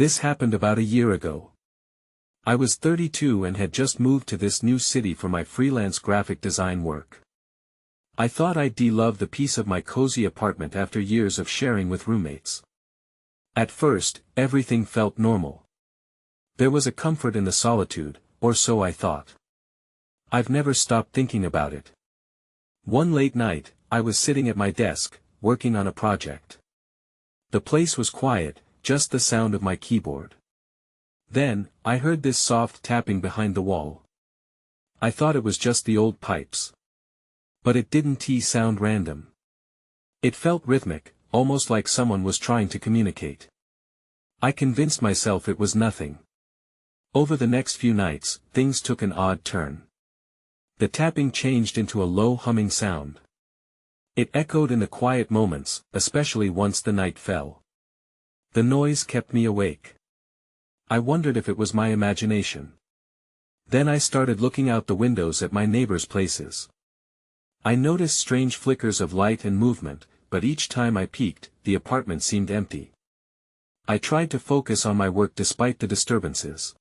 This happened about a year ago. I was 32 and had just moved to this new city for my freelance graphic design work. I thought I'd love the peace of my cozy apartment after years of sharing with roommates. At first, everything felt normal. There was a comfort in the solitude, or so I thought. I've never stopped thinking about it. One late night, I was sitting at my desk, working on a project. The place was quiet, just the sound of my keyboard. Then, I heard this soft tapping behind the wall. I thought it was just the old pipes. But it didn't sound random. It felt rhythmic, almost like someone was trying to communicate. I convinced myself it was nothing. Over the next few nights, things took an odd turn. The tapping changed into a low humming sound. It echoed in the quiet moments, especially once the night fell. The noise kept me awake. I wondered if it was my imagination. Then I started looking out the windows at my neighbors' places. I noticed strange flickers of light and movement, but each time I peeked, the apartment seemed empty. I tried to focus on my work despite the disturbances.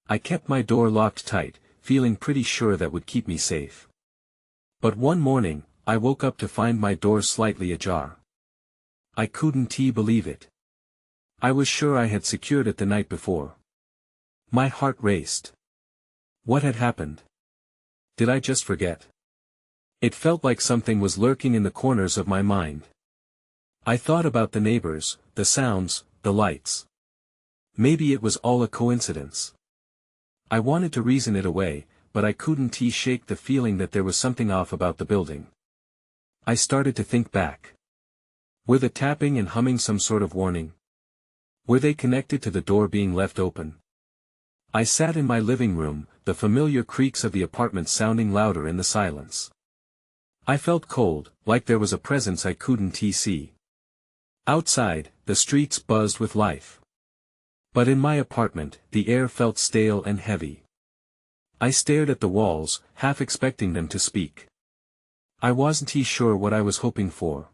I kept my door locked tight, feeling pretty sure that would keep me safe. But one morning, I woke up to find my door slightly ajar. I couldn't believe it. I was sure I had secured it the night before. My heart raced. What had happened? Did I just forget? It felt like something was lurking in the corners of my mind. I thought about the neighbors, the sounds, the lights. Maybe it was all a coincidence. I wanted to reason it away, but I couldn't shake the feeling that there was something off about the building. I started to think back. Were the tapping and humming some sort of warning? Were they connected to the door being left open? I sat in my living room, the familiar creaks of the apartment sounding louder in the silence. I felt cold, like there was a presence I couldn't see. Outside, the streets buzzed with life. But in my apartment, the air felt stale and heavy. I stared at the walls, half expecting them to speak. I wasn't sure what I was hoping for.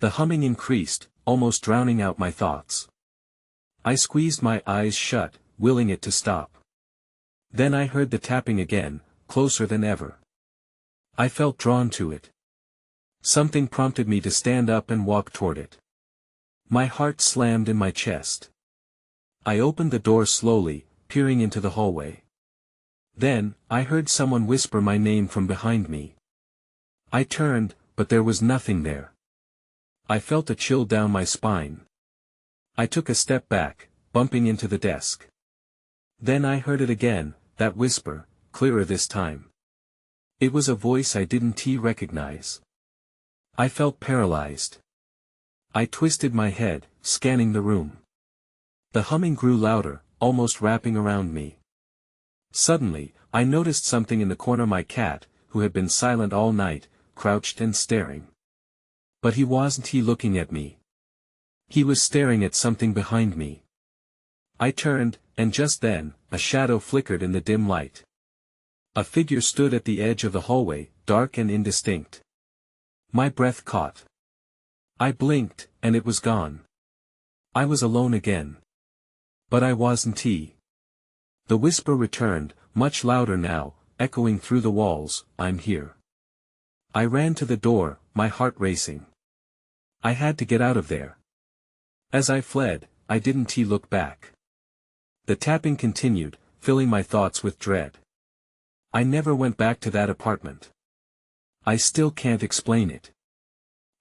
The humming increased, almost drowning out my thoughts. I squeezed my eyes shut, willing it to stop. Then I heard the tapping again, closer than ever. I felt drawn to it. Something prompted me to stand up and walk toward it. My heart slammed in my chest. I opened the door slowly, peering into the hallway. Then, I heard someone whisper my name from behind me. I turned, but there was nothing there. I felt a chill down my spine. I took a step back, bumping into the desk. Then I heard it again, that whisper, clearer this time. It was a voice I didn't recognize. I felt paralyzed. I twisted my head, scanning the room. The humming grew louder, almost wrapping around me. Suddenly, I noticed something in the corner. My cat, who had been silent all night, crouched and staring. But he wasn't looking at me. He was staring at something behind me. I turned, and just then, a shadow flickered in the dim light. A figure stood at the edge of the hallway, dark and indistinct. My breath caught. I blinked, and it was gone. I was alone again. But I wasn't. The whisper returned, much louder now, echoing through the walls, "I'm here." I ran to the door, my heart racing. I had to get out of there. As I fled, I didn't look back. The tapping continued, filling my thoughts with dread. I never went back to that apartment. I still can't explain it.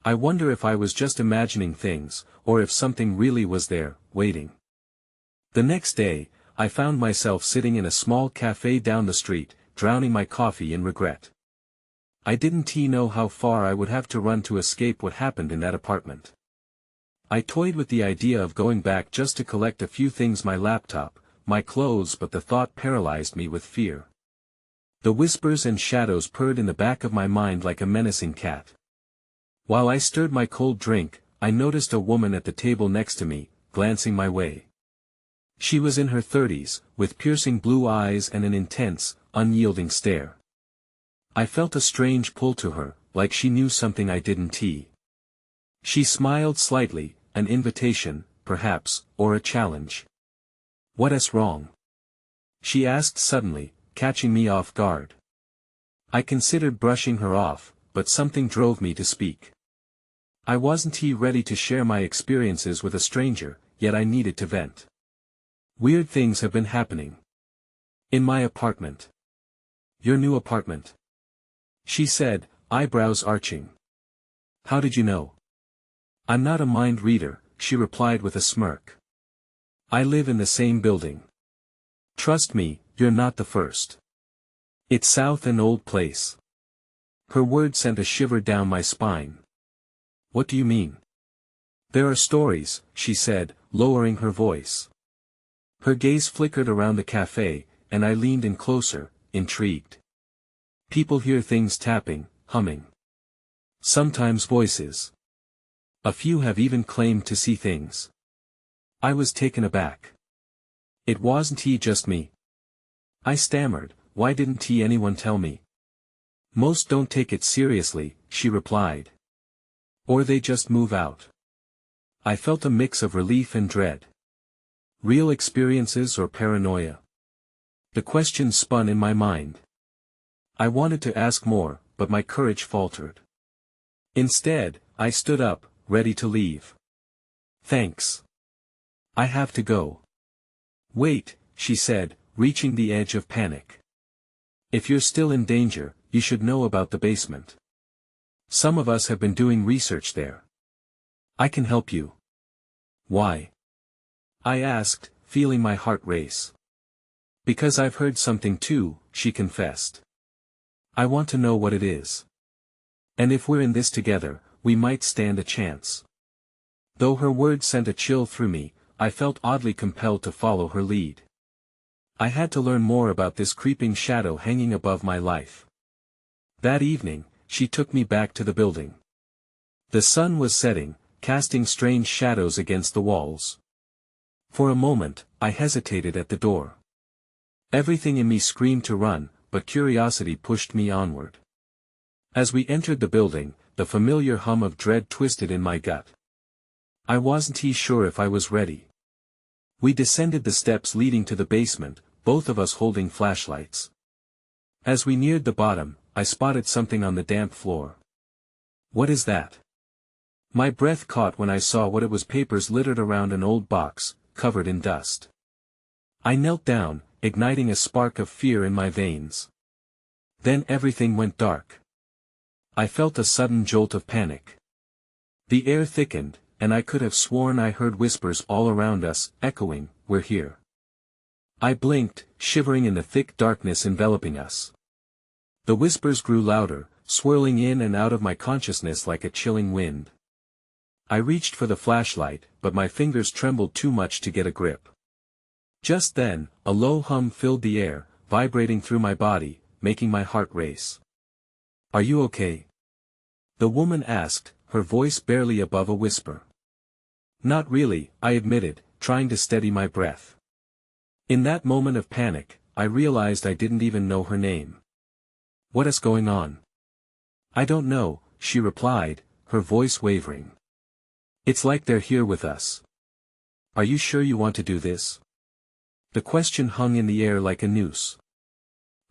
I wonder if I was just imagining things, or if something really was there, waiting. The next day, I found myself sitting in a small cafe down the street, drowning my coffee in regret. I didn't know how far I would have to run to escape what happened in that apartment. I toyed with the idea of going back just to collect a few things, my laptop, my clothes, but the thought paralyzed me with fear. The whispers and shadows purred in the back of my mind like a menacing cat. While I stirred my cold drink, I noticed a woman at the table next to me, glancing my way. She was in her 30s, with piercing blue eyes and an intense, unyielding stare. I felt a strange pull to her, like she knew something I didn't. She smiled slightly, an invitation, perhaps, or a challenge. What's wrong? She asked suddenly, catching me off guard. I considered brushing her off, but something drove me to speak. I wasn't ready to share my experiences with a stranger, yet I needed to vent. Weird things have been happening. In my apartment. Your new apartment? She said, eyebrows arching. How did you know? I'm not a mind reader, she replied with a smirk. I live in the same building. Trust me, you're not the first. It's South and Old Place. Her words sent a shiver down my spine. What do you mean? There are stories, she said, lowering her voice. Her gaze flickered around the cafe, and I leaned in closer, intrigued. People hear things tapping, humming. Sometimes voices. A few have even claimed to see things. I was taken aback. It wasn't just me. I stammered, why didn't anyone tell me? Most don't take it seriously, she replied. Or they just move out. I felt a mix of relief and dread. Real experiences or paranoia? The question spun in my mind. I wanted to ask more, but my courage faltered. Instead, I stood up, ready to leave. Thanks. I have to go. Wait, she said, reaching the edge of panic. If you're still in danger, you should know about the basement. Some of us have been doing research there. I can help you. Why? I asked, feeling my heart race. Because I've heard something too, she confessed. I want to know what it is. And if we're in this together, we might stand a chance. Though her words sent a chill through me, I felt oddly compelled to follow her lead. I had to learn more about this creeping shadow hanging above my life. That evening, she took me back to the building. The sun was setting, casting strange shadows against the walls. For a moment, I hesitated at the door. Everything in me screamed to run, but curiosity pushed me onward. As we entered the building, the familiar hum of dread twisted in my gut. I wasn't sure if I was ready. We descended the steps leading to the basement, both of us holding flashlights. As we neared the bottom, I spotted something on the damp floor. What is that? My breath caught when I saw what it was: papers littered around an old box, covered in dust. I knelt down, igniting a spark of fear in my veins. Then everything went dark. I felt a sudden jolt of panic. The air thickened, and I could have sworn I heard whispers all around us, echoing, "We're here." I blinked, shivering in the thick darkness enveloping us. The whispers grew louder, swirling in and out of my consciousness like a chilling wind. I reached for the flashlight, but my fingers trembled too much to get a grip. Just then, a low hum filled the air, vibrating through my body, making my heart race. "Are you okay?" the woman asked, her voice barely above a whisper. "Not really," I admitted, trying to steady my breath. In that moment of panic, I realized I didn't even know her name. "What is going on?" "I don't know," she replied, her voice wavering. "It's like they're here with us." "Are you sure you want to do this?" The question hung in the air like a noose.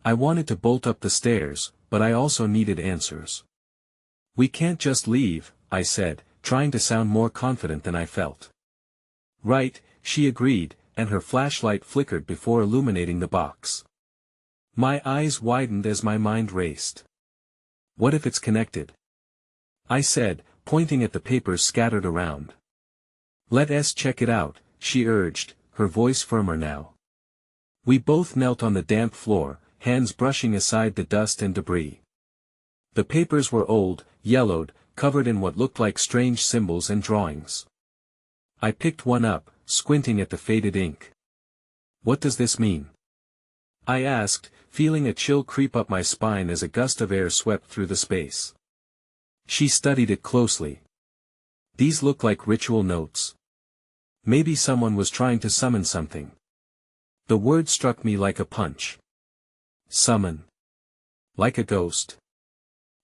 I wanted to bolt up the stairs, but I also needed answers. "We can't just leave," I said, trying to sound more confident than I felt. "Right," she agreed, and her flashlight flickered before illuminating the box. My eyes widened as my mind raced. "What if it's connected?" I said, pointing at the papers scattered around. "Let's check it out," she urged, her voice firmer now. We both knelt on the damp floor, hands brushing aside the dust and debris. The papers were old, yellowed, covered in what looked like strange symbols and drawings. I picked one up, squinting at the faded ink. "What does this mean?" I asked, feeling a chill creep up my spine as a gust of air swept through the space. She studied it closely. "These look like ritual notes. Maybe someone was trying to summon something." The word struck me like a punch. Summon. Like a ghost.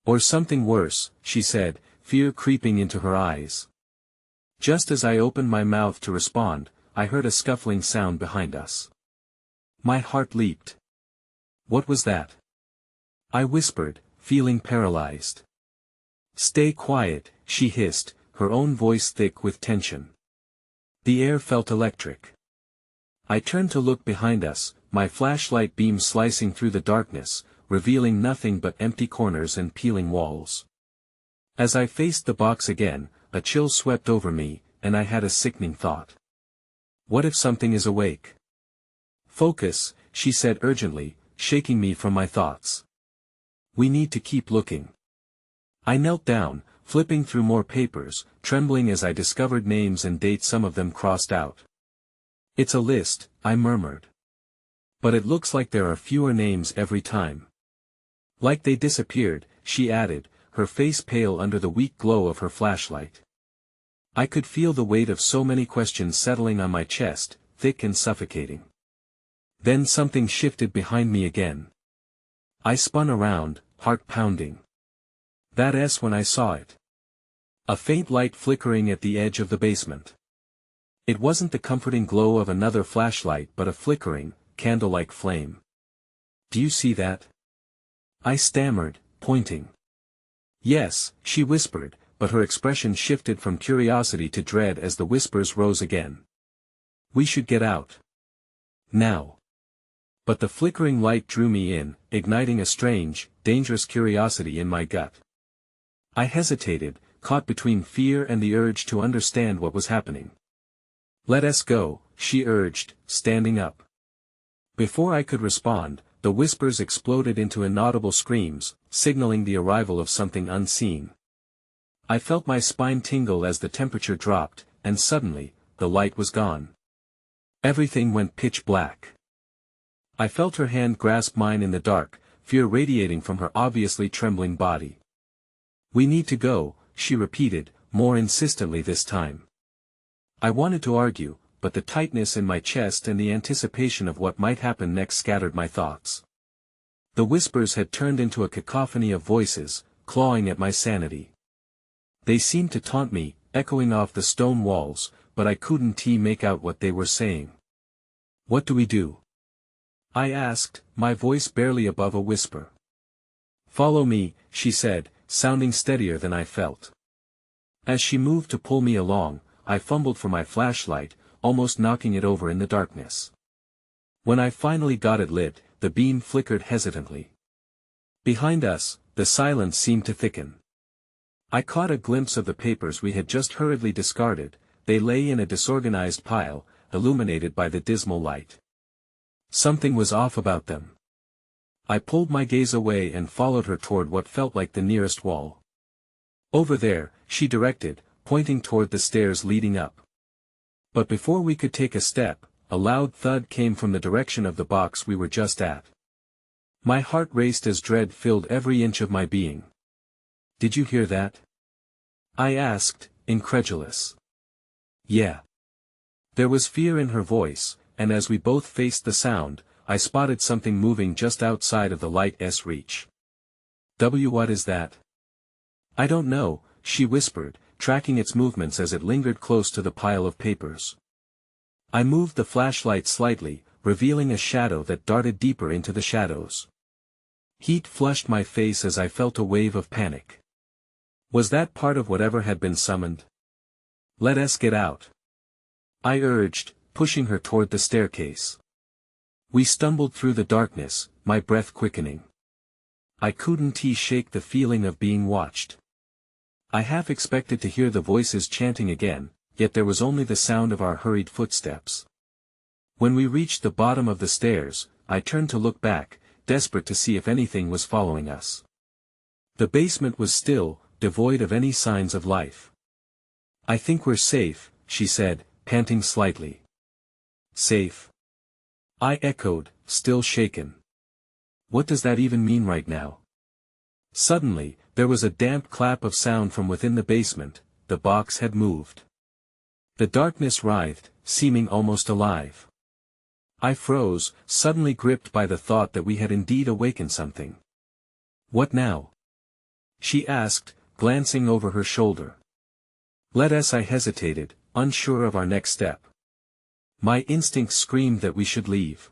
Or something worse, she said, fear creeping into her eyes. Just as I opened my mouth to respond, I heard a scuffling sound behind us. My heart leaped. What was that? I whispered, feeling paralyzed. Stay quiet, she hissed, her own voice thick with tension. The air felt electric. I turned to look behind us, my flashlight beam slicing through the darkness, revealing nothing but empty corners and peeling walls. As I faced the box again, a chill swept over me, and I had a sickening thought. What if something is awake? Focus, she said urgently, shaking me from my thoughts. We need to keep looking. I knelt down, flipping through more papers, trembling as I discovered names and dates, some of them crossed out. It's a list, I murmured. But it looks like there are fewer names every time. Like they disappeared, she added, her face pale under the weak glow of her flashlight. I could feel the weight of so many questions settling on my chest, thick and suffocating. Then something shifted behind me again. I spun around, heart pounding. That S when I saw it. A faint light flickering at the edge of the basement. It wasn't the comforting glow of another flashlight but a flickering, candle-like flame. Do you see that? I stammered, pointing. Yes, she whispered, but her expression shifted from curiosity to dread as the whispers rose again. We should get out. Now. But the flickering light drew me in, igniting a strange, dangerous curiosity in my gut. I hesitated, caught between fear and the urge to understand what was happening. Let us go, she urged, standing up. Before I could respond, the whispers exploded into inaudible screams, signaling the arrival of something unseen. I felt my spine tingle as the temperature dropped, and suddenly, the light was gone. Everything went pitch black. I felt her hand grasp mine in the dark, fear radiating from her obviously trembling body. We need to go, she repeated, more insistently this time. I wanted to argue, but the tightness in my chest and the anticipation of what might happen next scattered my thoughts. The whispers had turned into a cacophony of voices, clawing at my sanity. They seemed to taunt me, echoing off the stone walls, but I couldn't make out what they were saying. What do we do? I asked, my voice barely above a whisper. Follow me, she said, sounding steadier than I felt. As she moved to pull me along, I fumbled for my flashlight, almost knocking it over in the darkness. When I finally got it lit, the beam flickered hesitantly. Behind us, the silence seemed to thicken. I caught a glimpse of the papers we had just hurriedly discarded. They lay in a disorganized pile, illuminated by the dismal light. Something was off about them. I pulled my gaze away and followed her toward what felt like the nearest wall. Over there, she directed, pointing toward the stairs leading up. But before we could take a step, a loud thud came from the direction of the box we were just at. My heart raced as dread filled every inch of my being. Did you hear that? I asked, incredulous. Yeah. There was fear in her voice, and as we both faced the sound, I spotted something moving just outside of the light's reach. What is that? I don't know, she whispered, tracking its movements as it lingered close to the pile of papers. I moved the flashlight slightly, revealing a shadow that darted deeper into the shadows. Heat flushed my face as I felt a wave of panic. Was that part of whatever had been summoned? Let us get out. I urged, pushing her toward the staircase. We stumbled through the darkness, my breath quickening. I couldn't shake the feeling of being watched. I half expected to hear the voices chanting again, yet there was only the sound of our hurried footsteps. When we reached the bottom of the stairs, I turned to look back, desperate to see if anything was following us. The basement was still, devoid of any signs of life. I think we're safe, she said, panting slightly. Safe? I echoed, still shaken. What does that even mean right now? Suddenly, there was a damp clap of sound from within the basement. The box had moved. The darkness writhed, seeming almost alive. I froze, suddenly gripped by the thought that we had indeed awakened something. What now? She asked, glancing over her shoulder. I hesitated, unsure of our next step. My instincts screamed that we should leave.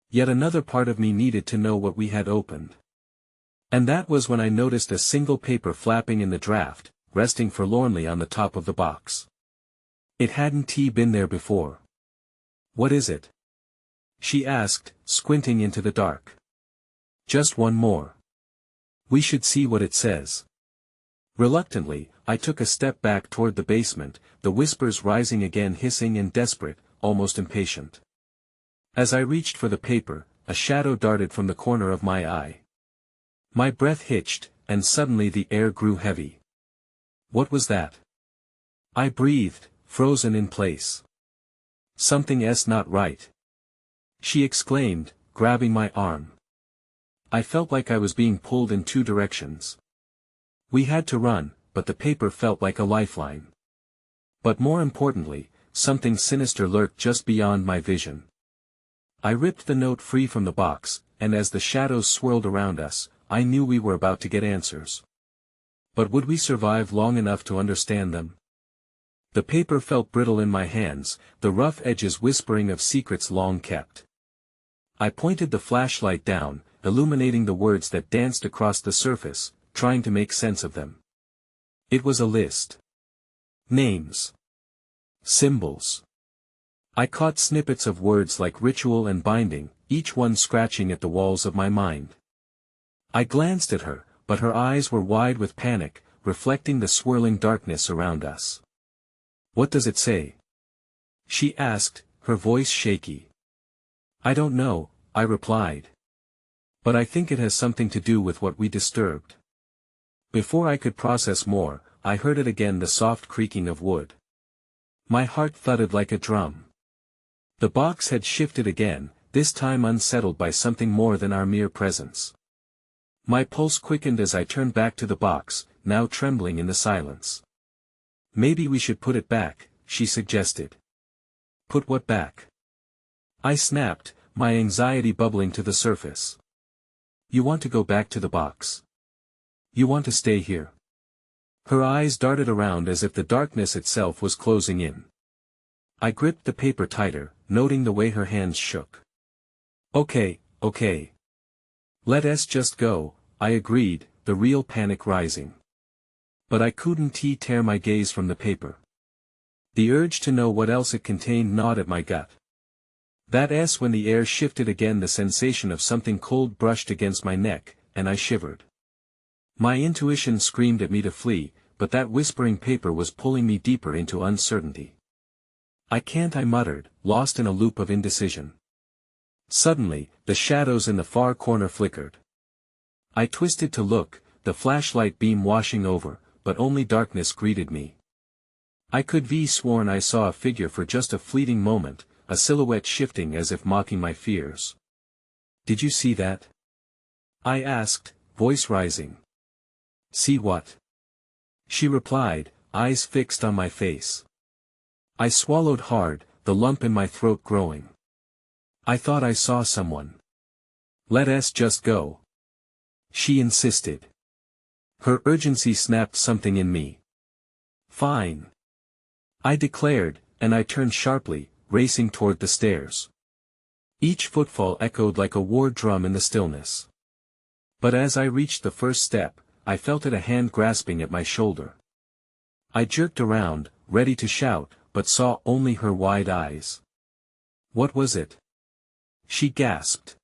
Yet another part of me needed to know what we had opened. And that was when I noticed a single paper flapping in the draft, resting forlornly on the top of the box. It hadn't been there before. "What is it?" she asked, squinting into the dark. "Just one more. We should see what it says." Reluctantly, I took a step back toward the basement, the whispers rising again, hissing and desperate, almost impatient. As I reached for the paper, a shadow darted from the corner of my eye. My breath hitched, and suddenly the air grew heavy. "What was that?" I breathed, frozen in place. "Something's not right," she exclaimed, grabbing my arm. I felt like I was being pulled in two directions. We had to run, but the paper felt like a lifeline. But more importantly, something sinister lurked just beyond my vision. I ripped the note free from the box, and as the shadows swirled around us, I knew we were about to get answers. But would we survive long enough to understand them? The paper felt brittle in my hands, the rough edges whispering of secrets long kept. I pointed the flashlight down, illuminating the words that danced across the surface, trying to make sense of them. It was a list. Names. Symbols. I caught snippets of words like ritual and binding, each one scratching at the walls of my mind. I glanced at her, but her eyes were wide with panic, reflecting the swirling darkness around us. "What does it say?" she asked, her voice shaky. "I don't know," I replied. "But I think it has something to do with what we disturbed." Before I could process more, I heard it again, the soft creaking of wood. My heart thudded like a drum. The box had shifted again, this time unsettled by something more than our mere presence. My pulse quickened as I turned back to the box, now trembling in the silence. "Maybe we should put it back," she suggested. "Put what back?" I snapped, my anxiety bubbling to the surface. "You want to go back to the box? You want to stay here?" Her eyes darted around as if the darkness itself was closing in. I gripped the paper tighter, noting the way her hands shook. Okay. Let's just go," I agreed, the real panic rising. But I couldn't tear my gaze from the paper. The urge to know what else it contained gnawed at my gut. When the air shifted again, the sensation of something cold brushed against my neck, and I shivered. My intuition screamed at me to flee, but that whispering paper was pulling me deeper into uncertainty. "I can't," I muttered, lost in a loop of indecision. Suddenly, the shadows in the far corner flickered. I twisted to look, the flashlight beam washing over, but only darkness greeted me. I could have sworn I saw a figure for just a fleeting moment, a silhouette shifting as if mocking my fears. "Did you see that?" I asked, voice rising. "See what?" she replied, eyes fixed on my face. I swallowed hard, the lump in my throat growing. "I thought I saw someone." "Let's just go," she insisted. Her urgency snapped something in me. "Fine," I declared, and I turned sharply, racing toward the stairs. Each footfall echoed like a war drum in the stillness. But as I reached the first step, I felt a hand grasping at my shoulder. I jerked around, ready to shout, but saw only her wide eyes. "What was it?" she gasped.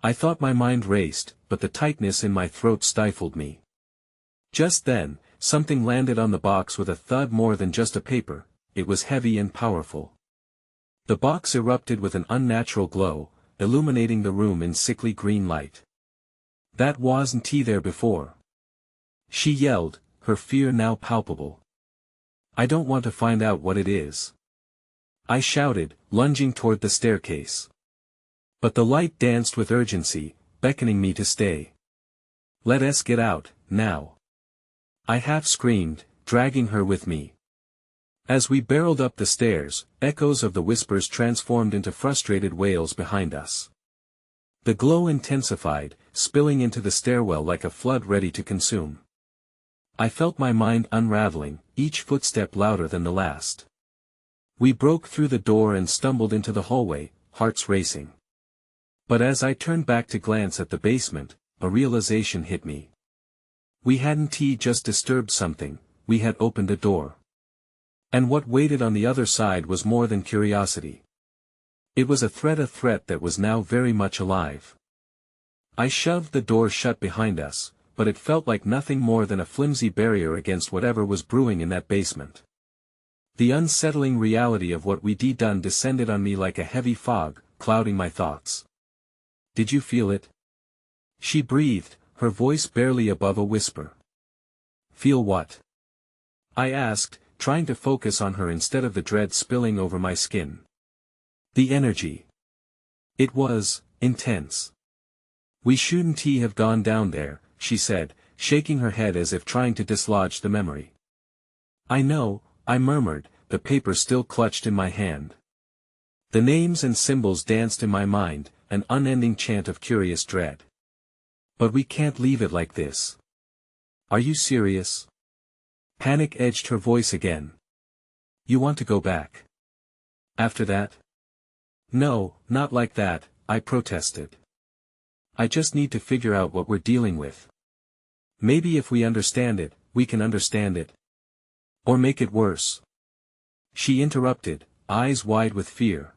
I thought my mind raced, but the tightness in my throat stifled me. Just then, something landed on the box with a thud, more than just a paper. It was heavy and powerful. The box erupted with an unnatural glow, illuminating the room in sickly green light. "That wasn't there before," she yelled, her fear now palpable. "I don't want to find out what it is," I shouted, lunging toward the staircase. But the light danced with urgency, beckoning me to stay. "Let's get out, now," I half screamed, dragging her with me. As we barreled up the stairs, echoes of the whispers transformed into frustrated wails behind us. The glow intensified, spilling into the stairwell like a flood ready to consume. I felt my mind unraveling, each footstep louder than the last. We broke through the door and stumbled into the hallway, hearts racing. But as I turned back to glance at the basement, a realization hit me. We hadn't just disturbed something, we had opened a door. And what waited on the other side was more than curiosity. It was a threat that was now very much alive. I shoved the door shut behind us, but it felt like nothing more than a flimsy barrier against whatever was brewing in that basement. The unsettling reality of what we'd done descended on me like a heavy fog, clouding my thoughts. Did you feel it? She breathed, her voice barely above a whisper. Feel what? I asked, trying to focus on her instead of the dread spilling over my skin. The energy. It was intense. We shouldn't have gone down there, she said, shaking her head as if trying to dislodge the memory. I know, I murmured, the paper still clutched in my hand. The names and symbols danced in my mind, an unending chant of curious dread. But we can't leave it like this. Are you serious? Panic edged her voice again. You want to go back? After that? No, not like that, I protested. I just need to figure out what we're dealing with. Maybe if we understand it, we can understand it. Or make it worse. She interrupted, eyes wide with fear.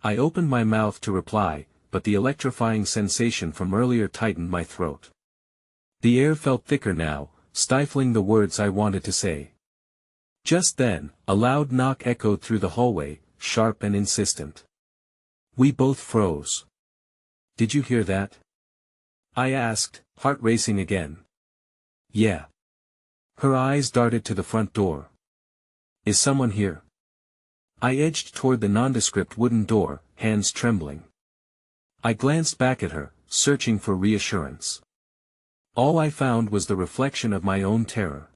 I opened my mouth to reply, but the electrifying sensation from earlier tightened my throat. The air felt thicker now, stifling the words I wanted to say. Just then, a loud knock echoed through the hallway, sharp and insistent. We both froze. Did you hear that? I asked, heart racing again. Yeah. Her eyes darted to the front door. Is someone here? I edged toward the nondescript wooden door, hands trembling. I glanced back at her, searching for reassurance. All I found was the reflection of my own terror.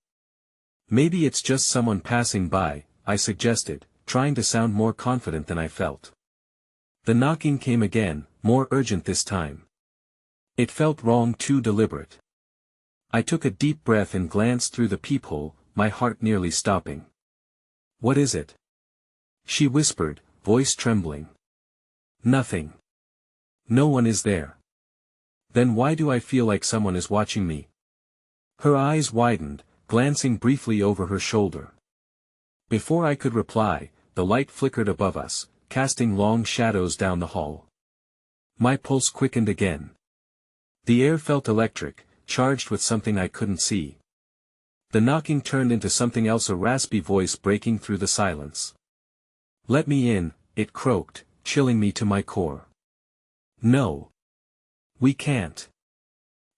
Maybe it's just someone passing by, I suggested, trying to sound more confident than I felt. The knocking came again, more urgent this time. It felt wrong, too deliberate. I took a deep breath and glanced through the peephole, my heart nearly stopping. What is it? She whispered, voice trembling. Nothing. No one is there. Then why do I feel like someone is watching me? Her eyes widened, glancing briefly over her shoulder. Before I could reply, the light flickered above us, casting long shadows down the hall. My pulse quickened again. The air felt electric, charged with something I couldn't see. The knocking turned into something else, a raspy voice breaking through the silence. Let me in, it croaked, chilling me to my core. No. We can't.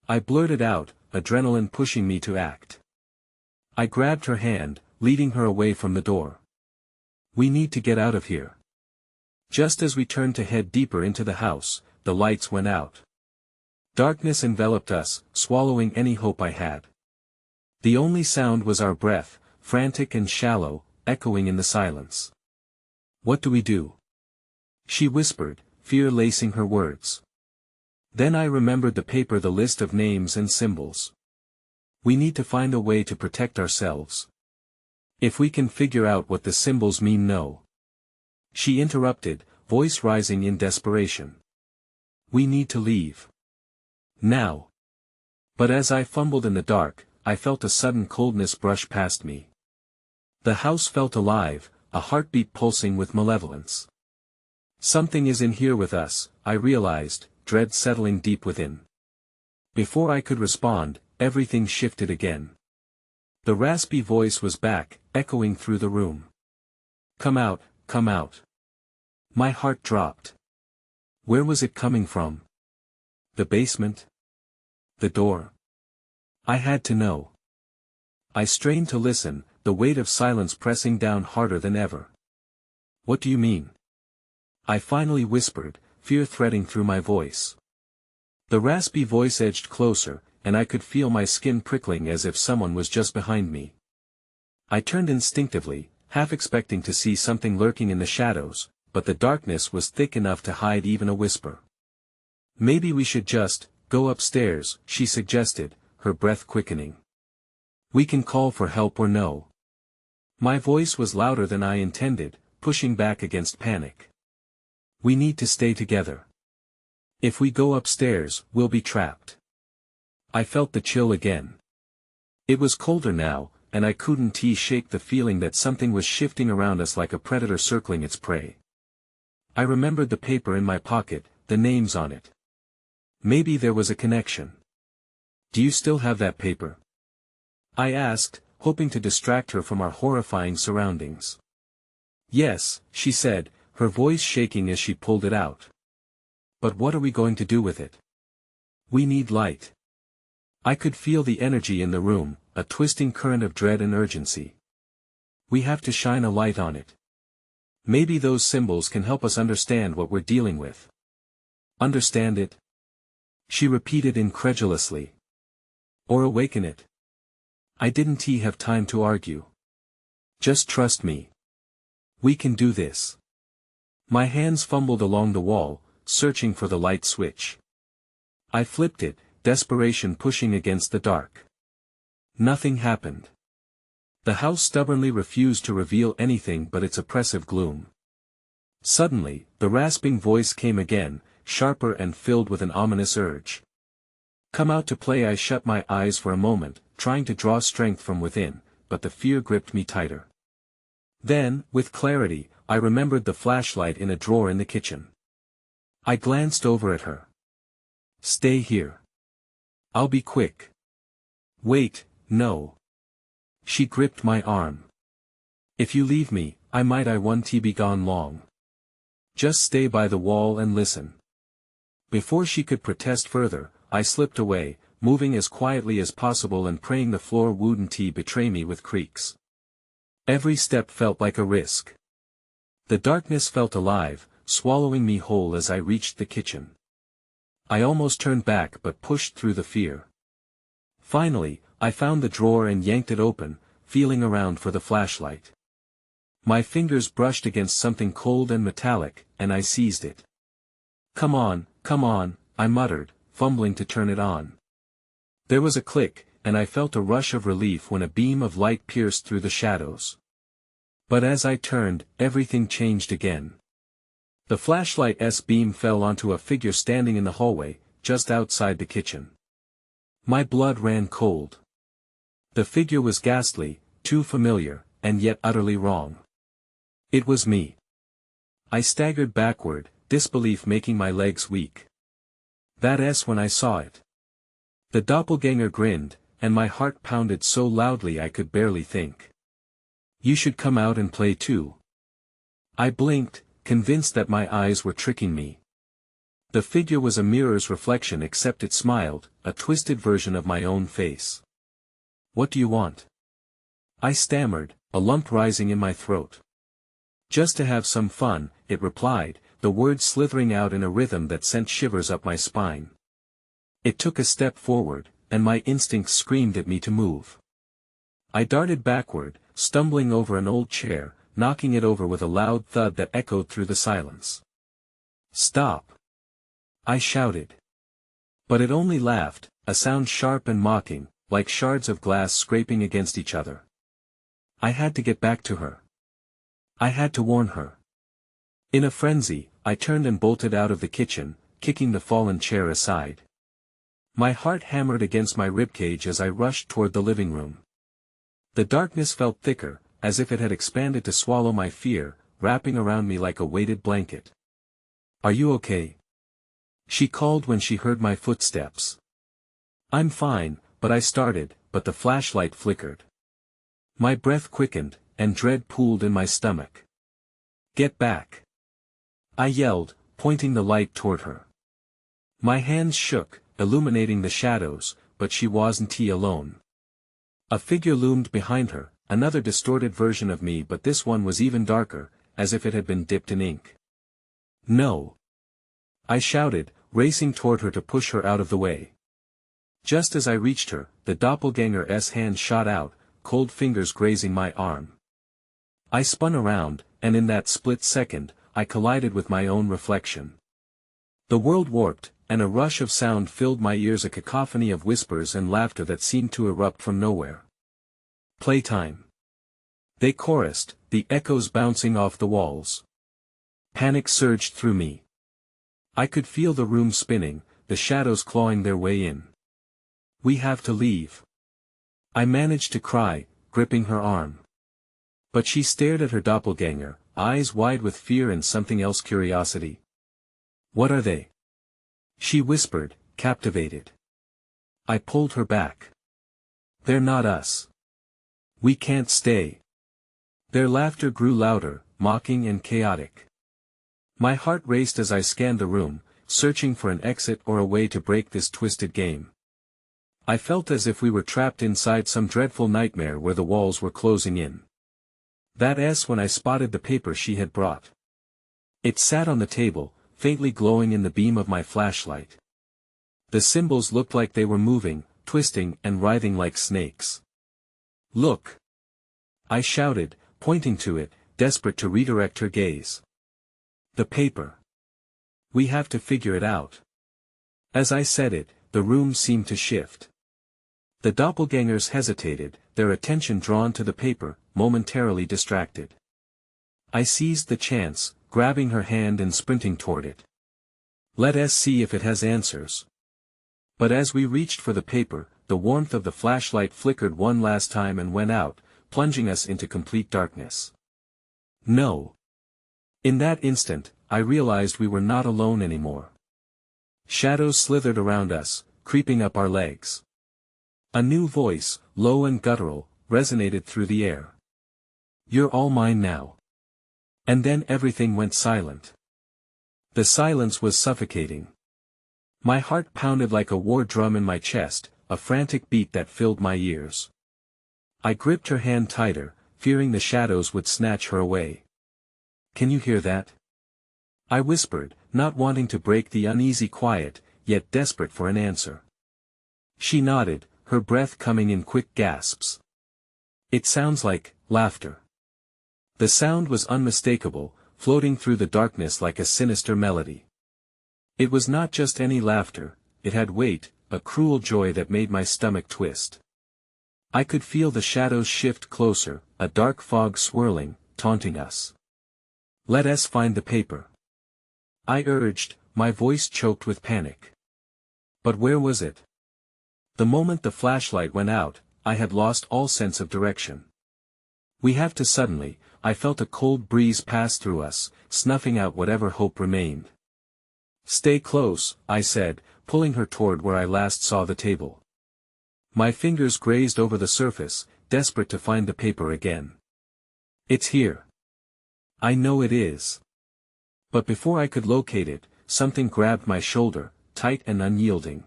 I blurted out, adrenaline pushing me to act. I grabbed her hand, leading her away from the door. We need to get out of here. Just as we turned to head deeper into the house, the lights went out. Darkness enveloped us, swallowing any hope I had. The only sound was our breath, frantic and shallow, echoing in the silence. What do we do? She whispered, fear lacing her words. Then I remembered the paper, the list of names and symbols. We need to find a way to protect ourselves. If we can figure out what the symbols mean, no. She interrupted, voice rising in desperation. We need to leave. Now. But as I fumbled in the dark, I felt a sudden coldness brush past me. The house felt alive, a heartbeat pulsing with malevolence. Something is in here with us, I realized, dread settling deep within. Before I could respond, everything shifted again. The raspy voice was back, echoing through the room. Come out, come out. My heart dropped. Where was it coming from? The basement? The door? I had to know. I strained to listen, the weight of silence pressing down harder than ever. What do you mean? I finally whispered, fear threading through my voice. The raspy voice edged closer, and I could feel my skin prickling as if someone was just behind me. I turned instinctively, half expecting to see something lurking in the shadows, but the darkness was thick enough to hide even a whisper. Maybe we should just go upstairs, she suggested, her breath quickening. We can call for help or no. My voice was louder than I intended, pushing back against panic. We need to stay together. If we go upstairs, we'll be trapped. I felt the chill again. It was colder now, and I couldn't shake the feeling that something was shifting around us like a predator circling its prey. I remembered the paper in my pocket, the names on it. Maybe there was a connection. Do you still have that paper? I asked, hoping to distract her from our horrifying surroundings. Yes, she said, her voice shaking as she pulled it out. But what are we going to do with it? We need light. I could feel the energy in the room, a twisting current of dread and urgency. We have to shine a light on it. Maybe those symbols can help us understand what we're dealing with. Understand it? She repeated incredulously. Or awaken it. I didn't have time to argue. Just trust me. We can do this. My hands fumbled along the wall, searching for the light switch. I flipped it, desperation pushing against the dark. Nothing happened. The house stubbornly refused to reveal anything but its oppressive gloom. Suddenly, the rasping voice came again, sharper and filled with an ominous urge. Come out to play. I shut my eyes for a moment, trying to draw strength from within, but the fear gripped me tighter. Then, with clarity, I remembered the flashlight in a drawer in the kitchen. I glanced over at her. Stay here. I'll be quick. Wait, no. She gripped my arm. If you leave me, I won't be gone long. Just stay by the wall and listen. Before she could protest further, I slipped away, moving as quietly as possible and praying the floor wouldn't betray me with creaks. Every step felt like a risk. The darkness felt alive, swallowing me whole as I reached the kitchen. I almost turned back but pushed through the fear. Finally, I found the drawer and yanked it open, feeling around for the flashlight. My fingers brushed against something cold and metallic, and I seized it. Come on, I muttered, fumbling to turn it on. There was a click, and I felt a rush of relief when a beam of light pierced through the shadows. But as I turned, everything changed again. The flashlight's beam fell onto a figure standing in the hallway, just outside the kitchen. My blood ran cold. The figure was ghastly, too familiar, and yet utterly wrong. It was me. I staggered backward, disbelief making my legs weak. That's when I saw it. The doppelganger grinned, and my heart pounded so loudly I could barely think. You should come out and play too. I blinked, convinced that my eyes were tricking me. The figure was a mirror's reflection except it smiled, a twisted version of my own face. What do you want? I stammered, a lump rising in my throat. Just to have some fun, it replied, the words slithering out in a rhythm that sent shivers up my spine. It took a step forward, and my instincts screamed at me to move. I darted backward, stumbling over an old chair, knocking it over with a loud thud that echoed through the silence. Stop! I shouted. But it only laughed, a sound sharp and mocking, like shards of glass scraping against each other. I had to get back to her. I had to warn her. In a frenzy, I turned and bolted out of the kitchen, kicking the fallen chair aside. My heart hammered against my ribcage as I rushed toward the living room. The darkness felt thicker, as if it had expanded to swallow my fear, wrapping around me like a weighted blanket. Are you okay? She called when she heard my footsteps. I'm fine, but the flashlight flickered. My breath quickened, and dread pooled in my stomach. Get back! I yelled, pointing the light toward her. My hands shook, illuminating the shadows, but she wasn't alone. A figure loomed behind her, another distorted version of me, but this one was even darker, as if it had been dipped in ink. No! I shouted, racing toward her to push her out of the way. Just as I reached her, the doppelganger's hand shot out, cold fingers grazing my arm. I spun around, and in that split second, I collided with my own reflection. The world warped, and a rush of sound filled my ears, a cacophony of whispers and laughter that seemed to erupt from nowhere. Playtime. They chorused, the echoes bouncing off the walls. Panic surged through me. I could feel the room spinning, the shadows clawing their way in. We have to leave. I managed to cry, gripping her arm. But she stared at her doppelganger, eyes wide with fear and something else, curiosity. What are they? She whispered, captivated. I pulled her back. They're not us. We can't stay. Their laughter grew louder, mocking and chaotic. My heart raced as I scanned the room, searching for an exit or a way to break this twisted game. I felt as if we were trapped inside some dreadful nightmare where the walls were closing in. That's when I spotted the paper she had brought. It sat on the table, faintly glowing in the beam of my flashlight. The symbols looked like they were moving, twisting and writhing like snakes. Look! I shouted, pointing to it, desperate to redirect her gaze. The paper. We have to figure it out. As I said it, the room seemed to shift. The doppelgangers hesitated, their attention drawn to the paper, momentarily distracted. I seized the chance, grabbing her hand and sprinting toward it. Let us see if it has answers. But as we reached for the paper, the warmth of the flashlight flickered one last time and went out, plunging us into complete darkness. No. In that instant, I realized we were not alone anymore. Shadows slithered around us, creeping up our legs. A new voice, low and guttural, resonated through the air. You're all mine now. And then everything went silent. The silence was suffocating. My heart pounded like a war drum in my chest, a frantic beat that filled my ears. I gripped her hand tighter, fearing the shadows would snatch her away. Can you hear that? I whispered, not wanting to break the uneasy quiet, yet desperate for an answer. She nodded, her breath coming in quick gasps. It sounds like laughter. The sound was unmistakable, floating through the darkness like a sinister melody. It was not just any laughter, it had weight, a cruel joy that made my stomach twist. I could feel the shadows shift closer, a dark fog swirling, taunting us. Let us find the paper. I urged, my voice choked with panic. But where was it? The moment the flashlight went out, I had lost all sense of direction. We have to. Suddenly, I felt a cold breeze pass through us, snuffing out whatever hope remained. Stay close, I said, pulling her toward where I last saw the table. My fingers grazed over the surface, desperate to find the paper again. It's here. I know it is. But before I could locate it, something grabbed my shoulder, tight and unyielding.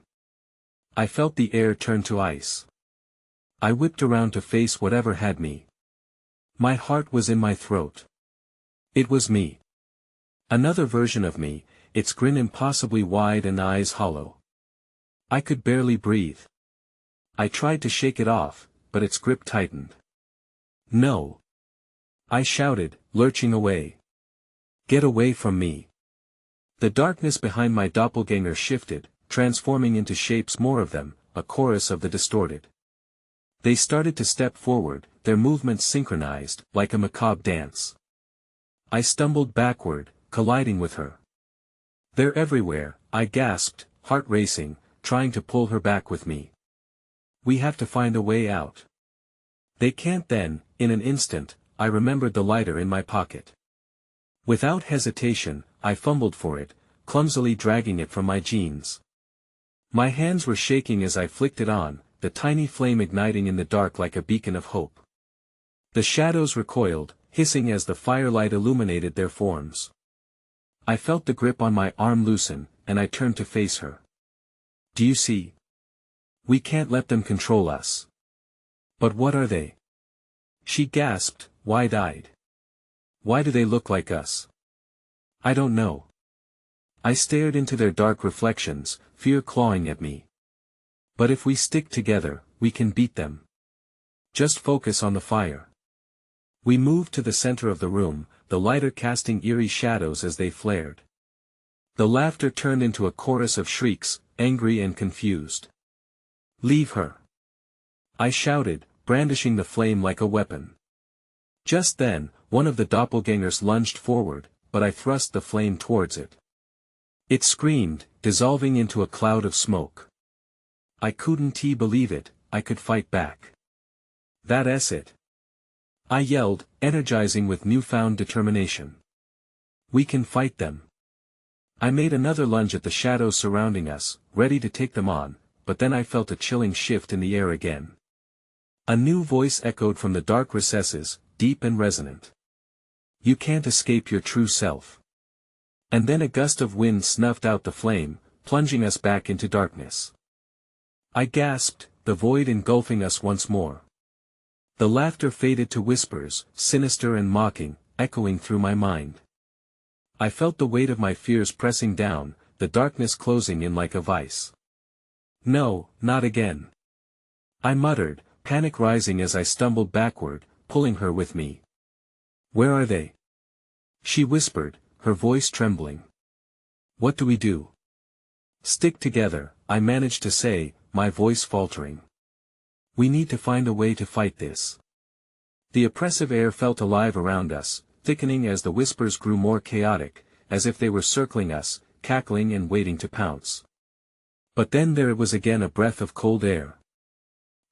I felt the air turn to ice. I whipped around to face whatever had me. My heart was in my throat. It was me. Another version of me, its grin impossibly wide and eyes hollow. I could barely breathe. I tried to shake it off, but its grip tightened. No! I shouted, lurching away. Get away from me. The darkness behind my doppelganger shifted, transforming into shapes, more of them, a chorus of the distorted. They started to step forward, their movements synchronized, like a macabre dance. I stumbled backward, colliding with her. They're everywhere, I gasped, heart racing, trying to pull her back with me. We have to find a way out. They can't. Then, in an instant, I remembered the lighter in my pocket. Without hesitation, I fumbled for it, clumsily dragging it from my jeans. My hands were shaking as I flicked it on, the tiny flame igniting in the dark like a beacon of hope. The shadows recoiled, hissing as the firelight illuminated their forms. I felt the grip on my arm loosen, and I turned to face her. Do you see? We can't let them control us. But what are they? She gasped, wide-eyed. Why do they look like us? I don't know. I stared into their dark reflections, fear clawing at me. But if we stick together, we can beat them. Just focus on the fire. We moved to the center of the room, the lighter casting eerie shadows as they flared. The laughter turned into a chorus of shrieks, angry and confused. Leave her! I shouted, brandishing the flame like a weapon. Just then, one of the doppelgangers lunged forward, but I thrust the flame towards it. It screamed, dissolving into a cloud of smoke. I couldn't believe it, I could fight back. That's it. I yelled, energizing with newfound determination. We can fight them. I made another lunge at the shadows surrounding us, ready to take them on, but then I felt a chilling shift in the air again. A new voice echoed from the dark recesses, deep and resonant. You can't escape your true self. And then a gust of wind snuffed out the flame, plunging us back into darkness. I gasped, the void engulfing us once more. The laughter faded to whispers, sinister and mocking, echoing through my mind. I felt the weight of my fears pressing down, the darkness closing in like a vice. No, not again. I muttered, panic rising as I stumbled backward, pulling her with me. Where are they? She whispered, her voice trembling. What do we do? Stick together, I managed to say, my voice faltering. We need to find a way to fight this. The oppressive air felt alive around us, thickening as the whispers grew more chaotic, as if they were circling us, cackling and waiting to pounce. But then there was again a breath of cold air.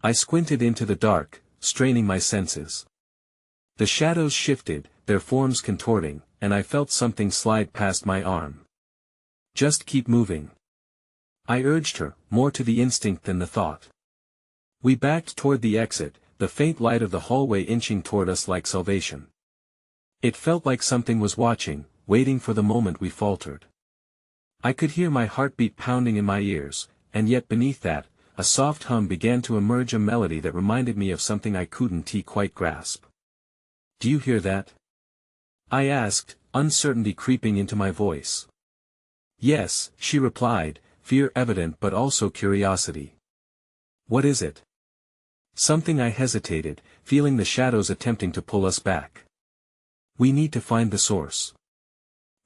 I squinted into the dark, straining my senses. The shadows shifted, their forms contorting, and I felt something slide past my arm. Just keep moving. I urged her, more to the instinct than the thought. We backed toward the exit, the faint light of the hallway inching toward us like salvation. It felt like something was watching, waiting for the moment we faltered. I could hear my heartbeat pounding in my ears, and yet beneath that, a soft hum began to emerge, a melody that reminded me of something I couldn't quite grasp. Do you hear that? I asked, uncertainty creeping into my voice. Yes, she replied, fear evident but also curiosity. What is it? Something. I hesitated, feeling the shadows attempting to pull us back. We need to find the source.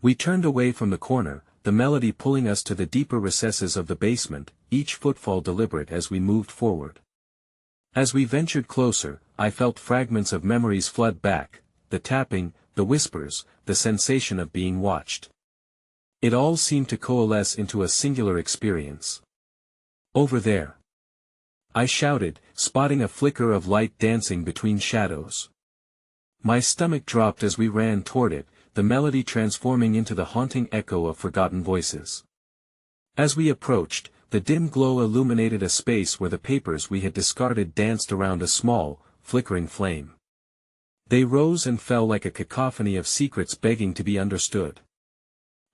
We turned away from the corner, the melody pulling us to the deeper recesses of the basement, each footfall deliberate as we moved forward. As we ventured closer, I felt fragments of memories flood back, the tapping, the whispers, the sensation of being watched. It all seemed to coalesce into a singular experience. Over there! I shouted, spotting a flicker of light dancing between shadows. My stomach dropped as we ran toward it, the melody transforming into the haunting echo of forgotten voices. As we approached, the dim glow illuminated a space where the papers we had discarded danced around a small, flickering flame. They rose and fell like a cacophony of secrets begging to be understood.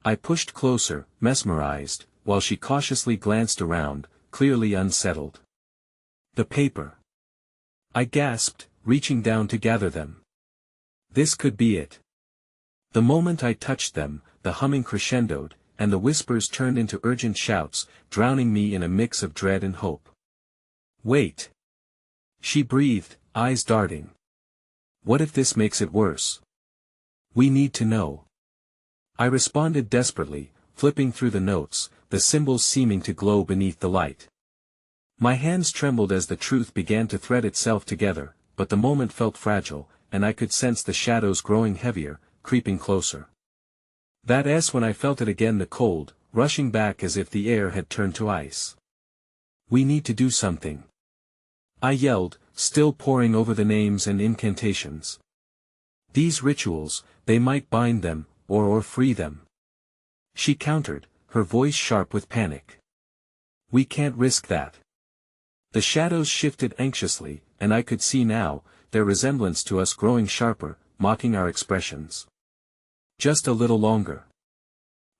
I pushed closer, mesmerized, while she cautiously glanced around, clearly unsettled. The paper. I gasped, reaching down to gather them. This could be it. The moment I touched them, the humming crescendoed, and the whispers turned into urgent shouts, drowning me in a mix of dread and hope. Wait! She breathed, eyes darting. What if this makes it worse? We need to know. I responded desperately, flipping through the notes, the symbols seeming to glow beneath the light. My hands trembled as the truth began to thread itself together, but the moment felt fragile, and I could sense the shadows growing heavier, creeping closer. That's when I felt it again, the cold, rushing back as if the air had turned to ice. We need to do something. I yelled, still poring over the names and incantations. These rituals, they might bind them, or free them. She countered, her voice sharp with panic. We can't risk that. The shadows shifted anxiously, and I could see now, their resemblance to us growing sharper, mocking our expressions. Just a little longer.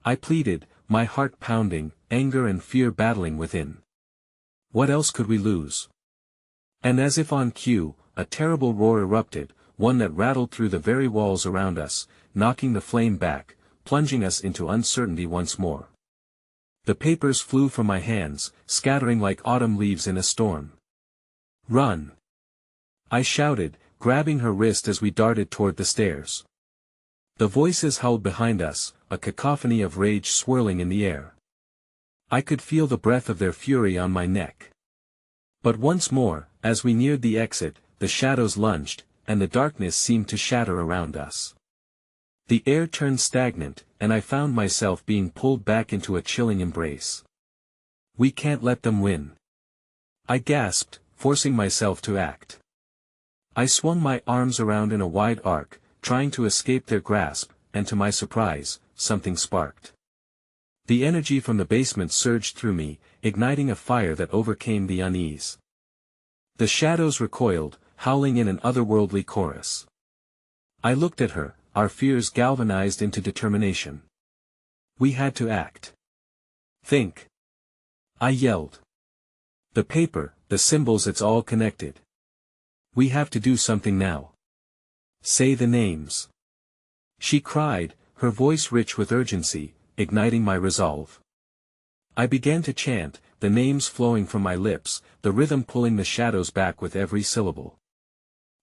I pleaded, my heart pounding, anger and fear battling within. What else could we lose? And as if on cue, a terrible roar erupted, one that rattled through the very walls around us, knocking the flame back, plunging us into uncertainty once more. The papers flew from my hands, scattering like autumn leaves in a storm. Run! I shouted, grabbing her wrist as we darted toward the stairs. The voices howled behind us, a cacophony of rage swirling in the air. I could feel the breath of their fury on my neck. But once more, as we neared the exit, the shadows lunged, and the darkness seemed to shatter around us. The air turned stagnant, and I found myself being pulled back into a chilling embrace. "We can't let them win," I gasped, forcing myself to act. I swung my arms around in a wide arc, trying to escape their grasp, and to my surprise, something sparked. The energy from the basement surged through me, igniting a fire that overcame the unease. The shadows recoiled, howling in an otherworldly chorus. I looked at her, our fears galvanized into determination. We had to act. "Think!" I yelled. "The paper, the symbols, it's all connected. We have to do something now. Say the names," she cried, her voice rich with urgency, igniting my resolve. I began to chant, the names flowing from my lips, the rhythm pulling the shadows back with every syllable.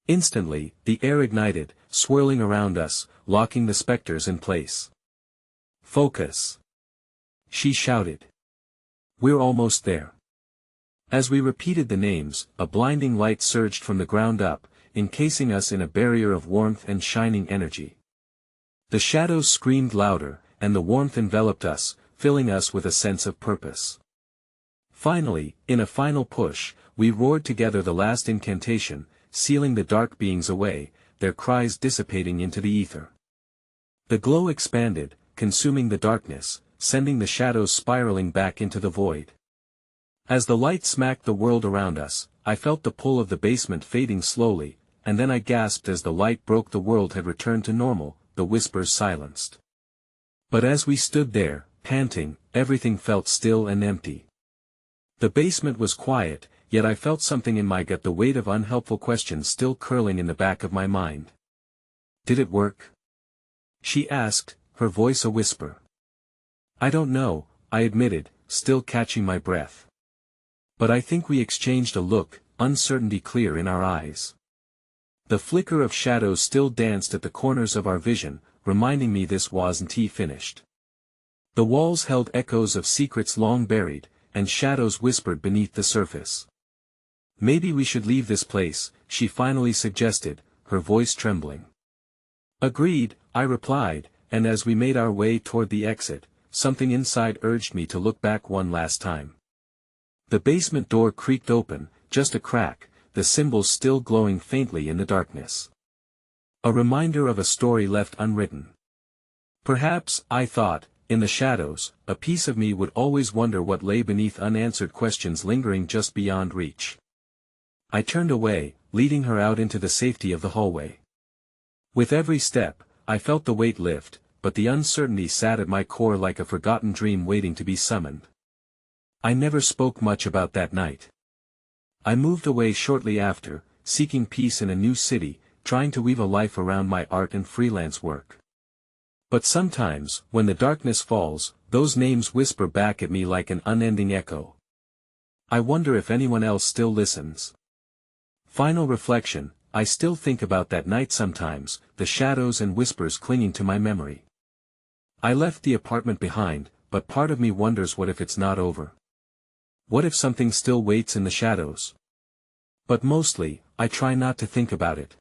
Instantly, the air ignited, swirling around us, locking the specters in place. "Focus!" she shouted. "We're almost there." As we repeated the names, a blinding light surged from the ground up, encasing us in a barrier of warmth and shining energy. The shadows screamed louder, and the warmth enveloped us, filling us with a sense of purpose. Finally, in a final push, we roared together the last incantation, sealing the dark beings away, their cries dissipating into the ether. The glow expanded, consuming the darkness, sending the shadows spiraling back into the void. As the light smacked the world around us, I felt the pull of the basement fading slowly, and then I gasped as the light broke. The world had returned to normal, the whispers silenced. But as we stood there, panting, everything felt still and empty. The basement was quiet, yet I felt something in my gut, the weight of unhelpful questions still curling in the back of my mind. "Did it work?" she asked, her voice a whisper. "I don't know," I admitted, still catching my breath. But I think we exchanged a look, uncertainty clear in our eyes. The flicker of shadows still danced at the corners of our vision, reminding me this wasn't finished. The walls held echoes of secrets long buried, and shadows whispered beneath the surface. "Maybe we should leave this place," she finally suggested, her voice trembling. "Agreed," I replied, and as we made our way toward the exit, something inside urged me to look back one last time. The basement door creaked open, just a crack, the symbols still glowing faintly in the darkness. A reminder of a story left unwritten. Perhaps, I thought, in the shadows, a piece of me would always wonder what lay beneath, unanswered questions lingering just beyond reach. I turned away, leading her out into the safety of the hallway. With every step, I felt the weight lift, but the uncertainty sat at my core like a forgotten dream waiting to be summoned. I never spoke much about that night. I moved away shortly after, seeking peace in a new city, trying to weave a life around my art and freelance work. But sometimes, when the darkness falls, those names whisper back at me like an unending echo. I wonder if anyone else still listens. Final reflection, I still think about that night sometimes, the shadows and whispers clinging to my memory. I left the apartment behind, but part of me wonders, what if it's not over? What if something still waits in the shadows? But mostly, I try not to think about it.